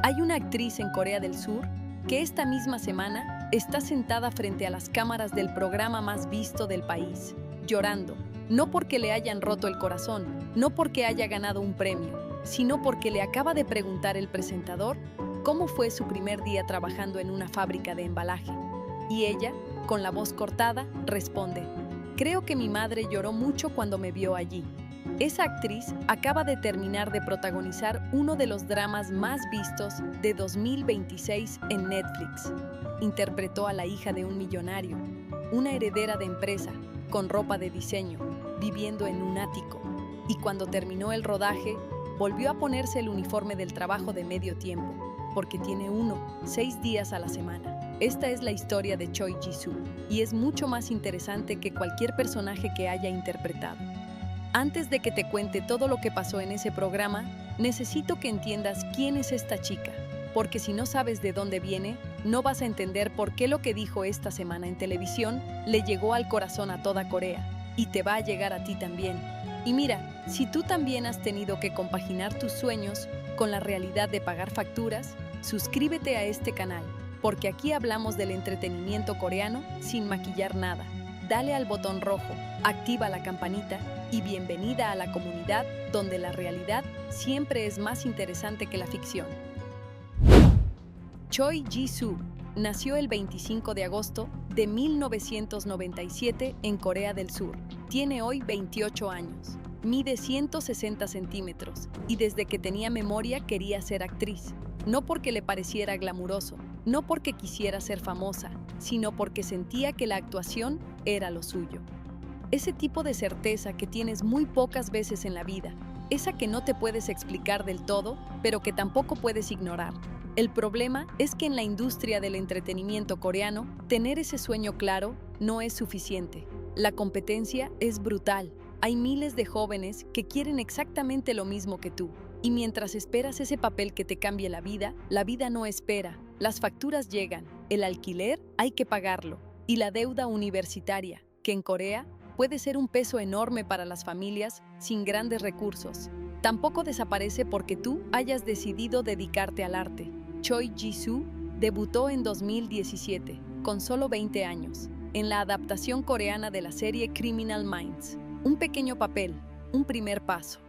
Hay una actriz en Corea del Sur que esta misma semana está sentada frente a las cámaras del programa más visto del país, llorando, no porque le hayan roto el corazón, no porque haya ganado un premio, sino porque le acaba de preguntar el presentador cómo fue su primer día trabajando en una fábrica de embalaje. Y ella, con la voz cortada, responde: "Creo que mi madre lloró mucho cuando me vio allí". Esa actriz acaba de terminar de protagonizar uno de los dramas más vistos de 2026 en Netflix. Interpretó a la hija de un millonario, una heredera de empresa, con ropa de diseño, viviendo en un ático. Y cuando terminó el rodaje, volvió a ponerse el uniforme del trabajo de medio tiempo, porque tiene 6 días a la semana. Esta es la historia de Choi Ji-soo, y es mucho más interesante que cualquier personaje que haya interpretado. Antes de que te cuente todo lo que pasó en ese programa, necesito que entiendas quién es esta chica, porque si no sabes de dónde viene, no vas a entender por qué lo que dijo esta semana en televisión le llegó al corazón a toda Corea, y te va a llegar a ti también. Y mira, si tú también has tenido que compaginar tus sueños con la realidad de pagar facturas, suscríbete a este canal, porque aquí hablamos del entretenimiento coreano sin maquillar nada. Dale al botón rojo, activa la campanita y bienvenida a la comunidad donde la realidad siempre es más interesante que la ficción. Choi Ji-soo nació el 25 de agosto de 1997 en Corea del Sur. Tiene hoy 28 años, mide 160 centímetros y desde que tenía memoria quería ser actriz. No porque le pareciera glamuroso, no porque quisiera ser famosa, sino porque sentía que la actuación era lo suyo. Ese tipo de certeza que tienes muy pocas veces en la vida, esa que no te puedes explicar del todo, pero que tampoco puedes ignorar. El problema es que en la industria del entretenimiento coreano, tener ese sueño claro no es suficiente. La competencia es brutal. Hay miles de jóvenes que quieren exactamente lo mismo que tú. Y mientras esperas ese papel que te cambie la vida no espera. Las facturas llegan, el alquiler hay que pagarlo, y la deuda universitaria, que en Corea puede ser un peso enorme para las familias sin grandes recursos. Tampoco desaparece porque tú hayas decidido dedicarte al arte. Choi Ji-soo debutó en 2017, con solo 20 años, en la adaptación coreana de la serie Criminal Minds. Un pequeño papel, un primer paso.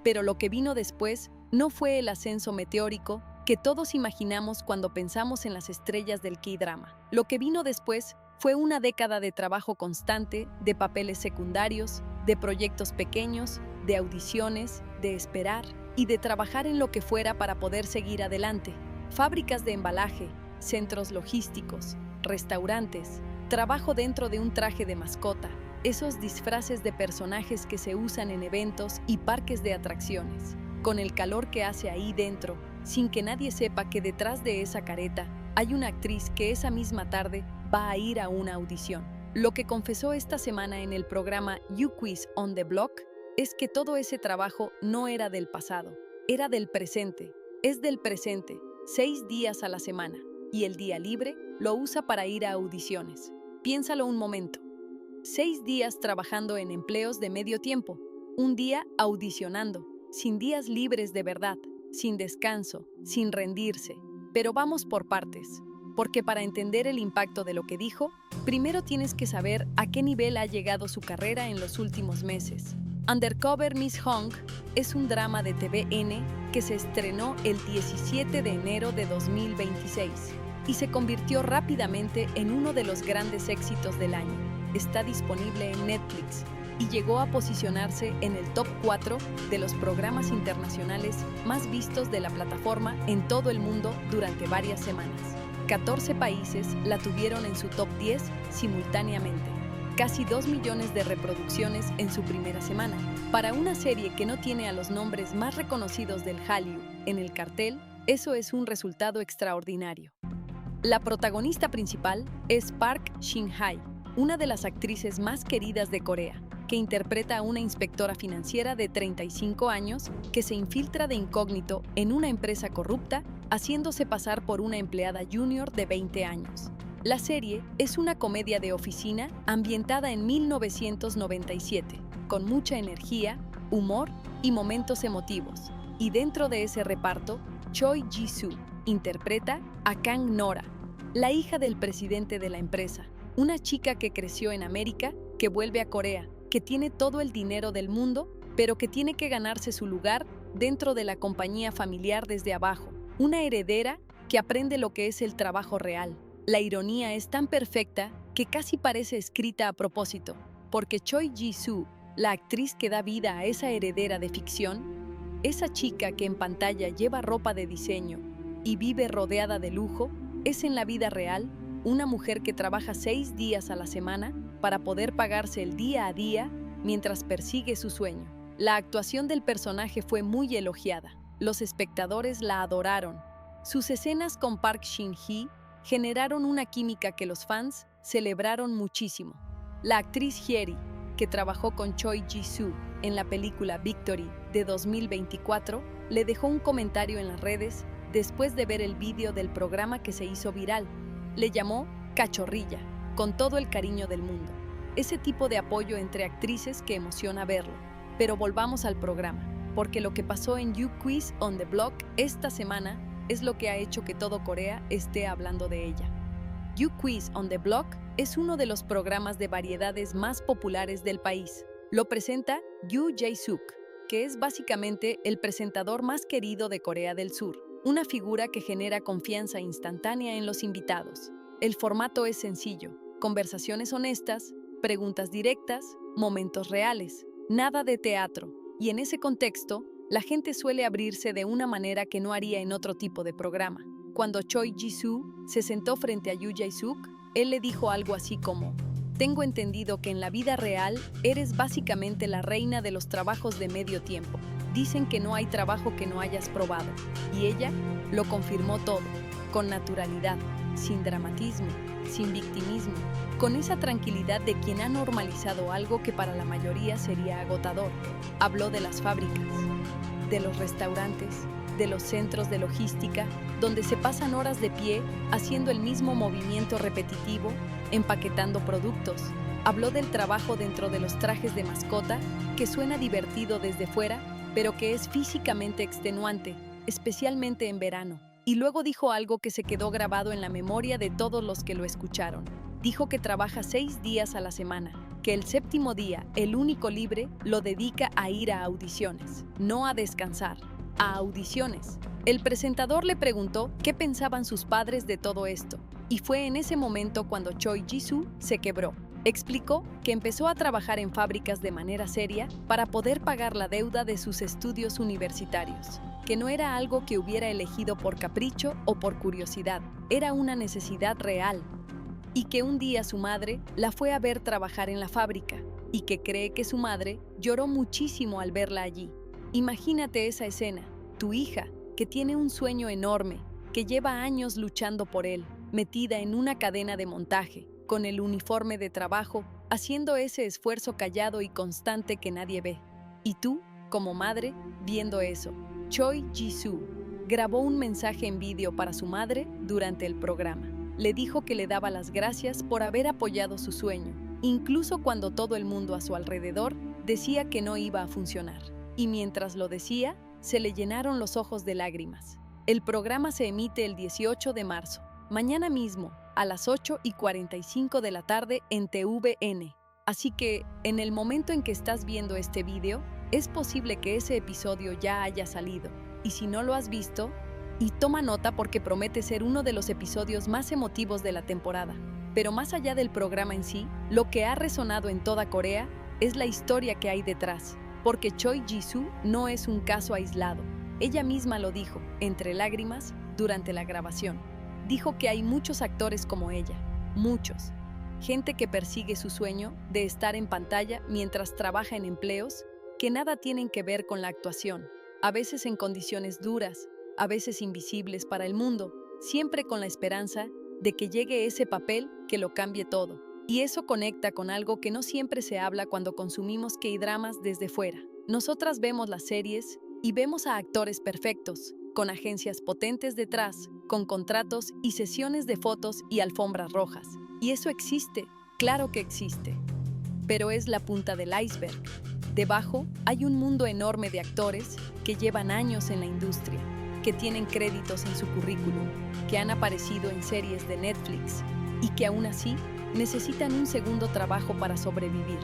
Pero lo que vino después no fue el ascenso meteórico que todos imaginamos cuando pensamos en las estrellas del K-drama. Lo que vino después fue una década de trabajo constante, de papeles secundarios, de proyectos pequeños, de audiciones, de esperar y de trabajar en lo que fuera para poder seguir adelante. Fábricas de embalaje, centros logísticos, restaurantes, trabajo dentro de un traje de mascota, esos disfraces de personajes que se usan en eventos y parques de atracciones, con el calor que hace ahí dentro, sin que nadie sepa que detrás de esa careta hay una actriz que esa misma tarde va a ir a una audición. Lo que confesó esta semana en el programa You Quiz on the Block es que todo ese trabajo no era del pasado, era del presente. Es del presente, 6 días a la semana, y el día libre lo usa para ir a audiciones. Piénsalo un momento. 6 días trabajando en empleos de medio tiempo, un día audicionando, sin días libres de verdad, sin descanso, sin rendirse. Pero vamos por partes, porque para entender el impacto de lo que dijo, primero tienes que saber a qué nivel ha llegado su carrera en los últimos meses. Undercover Miss Hong es un drama de TVN que se estrenó el 17 de enero de 2026 y se convirtió rápidamente en uno de los grandes éxitos del año. Está disponible en Netflix y llegó a posicionarse en el top 4 de los programas internacionales más vistos de la plataforma en todo el mundo durante varias semanas. 14 países la tuvieron en su top 10 simultáneamente. Casi 2 millones de reproducciones en su primera semana. Para una serie que no tiene a los nombres más reconocidos del Hallyu en el cartel, eso es un resultado extraordinario. La protagonista principal es Park Shin-hye, una de las actrices más queridas de Corea, que interpreta a una inspectora financiera de 35 años que se infiltra de incógnito en una empresa corrupta, haciéndose pasar por una empleada junior de 20 años. La serie es una comedia de oficina ambientada en 1997, con mucha energía, humor y momentos emotivos. Y dentro de ese reparto, Choi Ji-soo, interpreta a Kang Nora, la hija del presidente de la empresa, una chica que creció en América, que vuelve a Corea, que tiene todo el dinero del mundo, pero que tiene que ganarse su lugar dentro de la compañía familiar desde abajo. Una heredera que aprende lo que es el trabajo real. La ironía es tan perfecta que casi parece escrita a propósito, porque Choi Ji-soo, la actriz que da vida a esa heredera de ficción, esa chica que en pantalla lleva ropa de diseño y vive rodeada de lujo, es en la vida real una mujer que trabaja 6 días a la semana para poder pagarse el día a día mientras persigue su sueño. La actuación del personaje fue muy elogiada. Los espectadores la adoraron. Sus escenas con Park Shin-hye generaron una química que los fans celebraron muchísimo. La actriz Hyeri, que trabajó con Choi Ji-soo en la película Victory de 2024, le dejó un comentario en las redes después de ver el vídeo del programa que se hizo viral. Le llamó cachorrilla, con todo el cariño del mundo. Ese tipo de apoyo entre actrices que emociona verlo. Pero volvamos al programa, porque lo que pasó en You Quiz on the Block esta semana es lo que ha hecho que todo Corea esté hablando de ella. You Quiz on the Block es uno de los programas de variedades más populares del país. Lo presenta Yoo Jae-suk, que es básicamente el presentador más querido de Corea del Sur, una figura que genera confianza instantánea en los invitados. El formato es sencillo: conversaciones honestas, preguntas directas, momentos reales, nada de teatro. Y en ese contexto, la gente suele abrirse de una manera que no haría en otro tipo de programa. Cuando Choi Ji-soo se sentó frente a Yoo Jae-suk, él le dijo algo así como: tengo entendido que en la vida real eres básicamente la reina de los trabajos de medio tiempo. Dicen que no hay trabajo que no hayas probado. Y ella lo confirmó todo, con naturalidad, sin dramatismo, sin victimismo, con esa tranquilidad de quien ha normalizado algo que para la mayoría sería agotador. Habló de las fábricas, de los restaurantes, de los centros de logística, donde se pasan horas de pie haciendo el mismo movimiento repetitivo, empaquetando productos. Habló del trabajo dentro de los trajes de mascota, que suena divertido desde fuera, pero que es físicamente extenuante, especialmente en verano. Y luego dijo algo que se quedó grabado en la memoria de todos los que lo escucharon. Dijo que trabaja 6 días a la semana, que el 7º día, el único libre, lo dedica a ir a audiciones, no a descansar, a audiciones. El presentador le preguntó qué pensaban sus padres de todo esto, y fue en ese momento cuando Choi Ji-soo se quebró. Explicó que empezó a trabajar en fábricas de manera seria para poder pagar la deuda de sus estudios universitarios, que no era algo que hubiera elegido por capricho o por curiosidad, era una necesidad real, y que un día su madre la fue a ver trabajar en la fábrica, y que cree que su madre lloró muchísimo al verla allí. Imagínate esa escena, tu hija, que tiene un sueño enorme, que lleva años luchando por él, metida en una cadena de montaje, con el uniforme de trabajo, haciendo ese esfuerzo callado y constante que nadie ve. Y tú, como madre, viendo eso. Choi Ji-soo grabó un mensaje en vídeo para su madre durante el programa. Le dijo que le daba las gracias por haber apoyado su sueño, incluso cuando todo el mundo a su alrededor decía que no iba a funcionar. Y mientras lo decía, se le llenaron los ojos de lágrimas. El programa se emite el 18 de marzo, mañana mismo, a las 8:45 de la tarde en TVN. Así que, en el momento en que estás viendo este vídeo, es posible que ese episodio ya haya salido. Y si no lo has visto, y toma nota porque promete ser uno de los episodios más emotivos de la temporada. Pero más allá del programa en sí, lo que ha resonado en toda Corea es la historia que hay detrás. Porque Choi Ji-soo no es un caso aislado. Ella misma lo dijo, entre lágrimas, durante la grabación. Dijo que hay muchos actores como ella, muchos. Gente que persigue su sueño de estar en pantalla mientras trabaja en empleos que nada tienen que ver con la actuación, a veces en condiciones duras, a veces invisibles para el mundo, siempre con la esperanza de que llegue ese papel que lo cambie todo. Y eso conecta con algo que no siempre se habla cuando consumimos K-dramas desde fuera. Nosotras vemos las series y vemos a actores perfectos, con agencias potentes detrás, con contratos y sesiones de fotos y alfombras rojas. Y eso existe, claro que existe. Pero es la punta del iceberg. Debajo hay un mundo enorme de actores que llevan años en la industria, que tienen créditos en su currículum, que han aparecido en series de Netflix y que aún así necesitan un segundo trabajo para sobrevivir,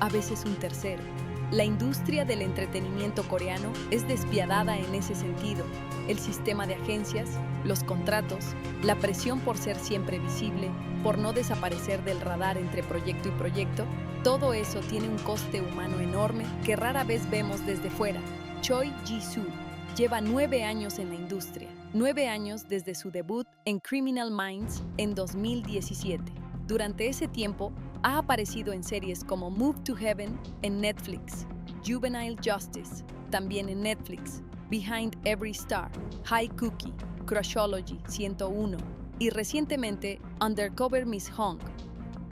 a veces un tercero. La industria del entretenimiento coreano es despiadada en ese sentido. El sistema de agencias, los contratos, la presión por ser siempre visible, por no desaparecer del radar entre proyecto y proyecto, todo eso tiene un coste humano enorme que rara vez vemos desde fuera. Choi Ji-soo lleva 9 años en la industria, 9 años desde su debut en Criminal Minds en 2017. Durante ese tiempo, ha aparecido en series como Move to Heaven en Netflix, Juvenile Justice, también en Netflix, Behind Every Star, High Cookie, Crushology 101 y recientemente Undercover Miss Hong,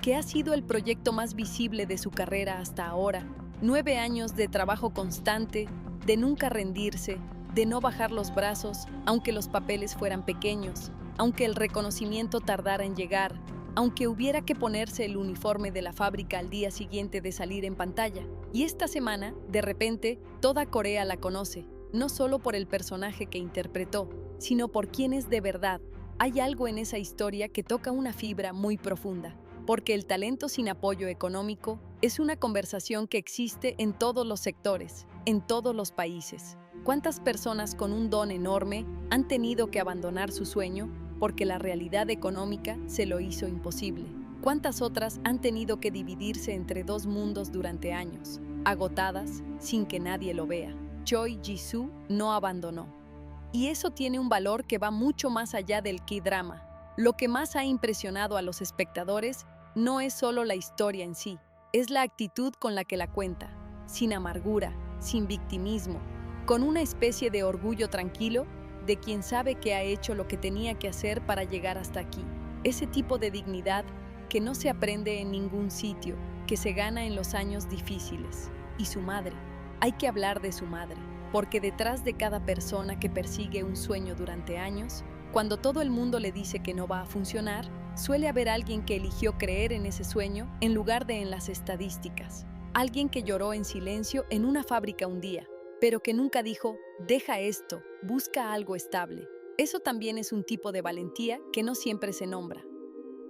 que ha sido el proyecto más visible de su carrera hasta ahora. 9 años de trabajo constante, de nunca rendirse, de no bajar los brazos, aunque los papeles fueran pequeños, aunque el reconocimiento tardara en llegar, aunque hubiera que ponerse el uniforme de la fábrica al día siguiente de salir en pantalla. Y esta semana, de repente, toda Corea la conoce, no solo por el personaje que interpretó, sino por quién es de verdad. Hay algo en esa historia que toca una fibra muy profunda, porque el talento sin apoyo económico es una conversación que existe en todos los sectores, en todos los países. ¿Cuántas personas con un don enorme han tenido que abandonar su sueño porque la realidad económica se lo hizo imposible? ¿Cuántas otras han tenido que dividirse entre dos mundos durante años, agotadas, sin que nadie lo vea? Choi Ji-soo no abandonó. Y eso tiene un valor que va mucho más allá del K-drama. Lo que más ha impresionado a los espectadores no es solo la historia en sí, es la actitud con la que la cuenta, sin amargura, sin victimismo, con una especie de orgullo tranquilo de quien sabe que ha hecho lo que tenía que hacer para llegar hasta aquí. Ese tipo de dignidad que no se aprende en ningún sitio, que se gana en los años difíciles. Y su madre. Hay que hablar de su madre, porque detrás de cada persona que persigue un sueño durante años, cuando todo el mundo le dice que no va a funcionar, suele haber alguien que eligió creer en ese sueño en lugar de en las estadísticas. Alguien que lloró en silencio en una fábrica un día, pero que nunca dijo, deja esto, busca algo estable. Eso también es un tipo de valentía que no siempre se nombra.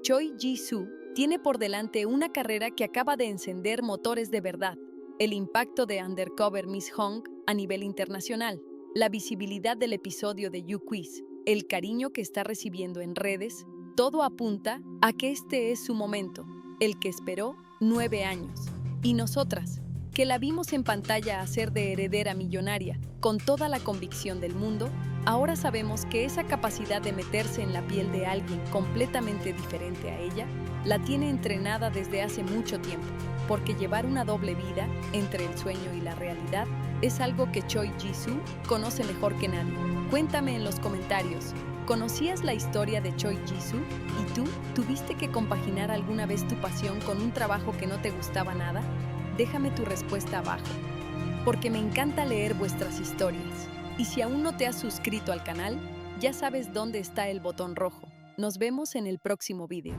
Choi Ji-soo tiene por delante una carrera que acaba de encender motores de verdad. El impacto de Undercover Miss Hong a nivel internacional, la visibilidad del episodio de You Quiz, el cariño que está recibiendo en redes, todo apunta a que este es su momento, el que esperó 9 años. Y nosotras, que la vimos en pantalla hacer de heredera millonaria, con toda la convicción del mundo, ahora sabemos que esa capacidad de meterse en la piel de alguien completamente diferente a ella, la tiene entrenada desde hace mucho tiempo, porque llevar una doble vida entre el sueño y la realidad es algo que Choi Ji-soo conoce mejor que nadie. Cuéntame en los comentarios, ¿conocías la historia de Choi Ji-soo? ¿Y tú, tuviste que compaginar alguna vez tu pasión con un trabajo que no te gustaba nada? Déjame tu respuesta abajo, porque me encanta leer vuestras historias. Y si aún no te has suscrito al canal, ya sabes dónde está el botón rojo. Nos vemos en el próximo video.